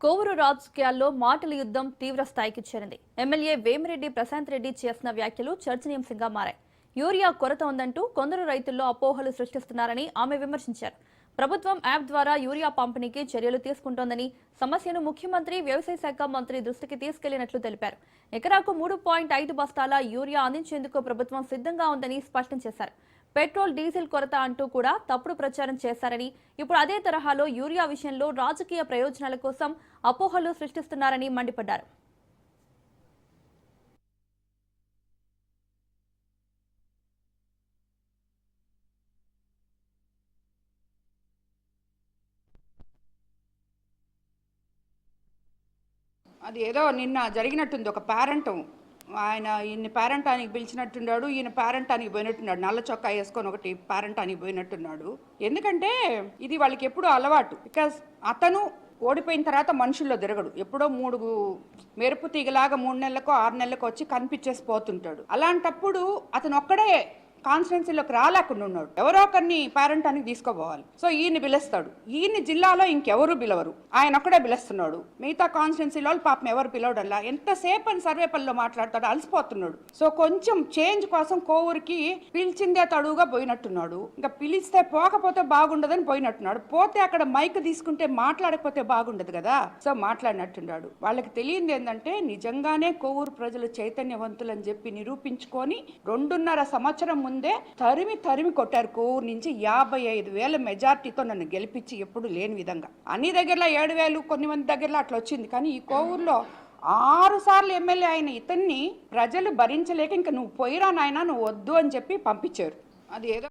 కోవూరు రాజకీయాల్లో మాటల యుద్ధం తీవ్ర స్థాయికి చేరింది. ఎమ్మెల్యే వేమిరెడ్డి ప్రశాంత్ రెడ్డి చేసిన వ్యాఖ్యలు చర్చనీయాంశంగా మారాయి. యూరియా కొరత ఉందంటూ కొందరు రైతుల్లో అపోహలు సృష్టిస్తున్నారని ఆమె విమర్శించారు. ప్రభుత్వం యాప్ ద్వారా యూరియా పంపిణీకి చర్యలు తీసుకుంటోందని, సమస్యను ముఖ్యమంత్రి, వ్యవసాయ శాఖ మంత్రి దృష్టికి తీసుకెళ్లినట్లు తెలిపారు. ఎకరాకు 3.5 బస్తాల యూరియా అందించేందుకు ప్రభుత్వం సిద్ధంగా ఉందని స్పష్టం చేశారు. పెట్రోల్, డీజిల్ కొరత అంటూ కూడా తప్పుడు ప్రచారం చేశారని, ఇప్పుడు అదే తరహాలో యూరియా విషయంలో రాజకీయ ప్రయోజనాల కోసం అపోహలు సృష్టిస్తున్నారని మండిపడ్డారు. అది ఏదో నిన్న జరిగినట్టుంది. ఒక పేరెంట్ ఆయన ఈయన పేరెంటానికి పిలిచినట్టున్నాడు, ఈయన పేరెంటానికి పోయినట్టున్నాడు. నల్ల చొక్కా వేసుకొని ఒకటి పేరెంటానికి పోయినట్టున్నాడు. ఎందుకంటే ఇది వాళ్ళకి ఎప్పుడూ అలవాటు. బికాస్ అతను ఓడిపోయిన తర్వాత మనుషుల్లో తిరగడు. ఎప్పుడో మెరుపు తీగలాగా 3 నెలలకో 6 నెలలకో వచ్చి కనిపించేసి పోతుంటాడు. అలాంటప్పుడు అతను ఒక్కడే కాన్స్టిట్యున్సీలోకి రాలేకుండా ఉన్నాడు. ఎవరో ఒకరిని పేరెంటానికి తీసుకోపోవాలి. సో ఈయన పిలుస్తాడు. ఈయన జిల్లాలో ఇంకెవరు పిలవరు, ఆయన ఒక్కడే పిలుస్తున్నాడు. మిగతా కాన్స్టిట్యున్సీలో పాపం ఎవరు పిలవడల్లా. ఎంతసేపు అని సర్వేపల్లిలో మాట్లాడతాడు, అలసిపోతున్నాడు. సో కొంచెం చేంజ్ కోసం కోవూరికి పిలిచిందే తడువుగా పోయినట్టున్నాడు. ఇంకా పిలిస్తే పోకపోతే బాగుండదని పోయినట్టున్నాడు. పోతే అక్కడ మైక్ తీసుకుంటే మాట్లాడకపోతే బాగుండదు కదా, సో మాట్లాడినట్టున్నాడు. వాళ్ళకి తెలియంది ఏంటంటే నిజంగానే కోవూరు ప్రజలు చైతన్యవంతులని చెప్పి నిరూపించుకొని 2.5 సంవత్సరం ముందే తరిమి కొట్టారు. కోవూరు నుంచి 55,000 మెజార్టీతో నన్ను గెలిపించి ఎప్పుడు లేని విధంగా. అన్ని దగ్గరలో 7,000, కొన్ని మంది దగ్గరలో అట్లా వచ్చింది. కానీ ఈ కోవూరులో 6 సార్లు ఎమ్మెల్యే అయిన ఇతన్ని ప్రజలు భరించలేక ఇంకా నువ్వు పోయిరా నాయనా, నువ్వు వద్దు అని చెప్పి పంపించారు. అది ఏదో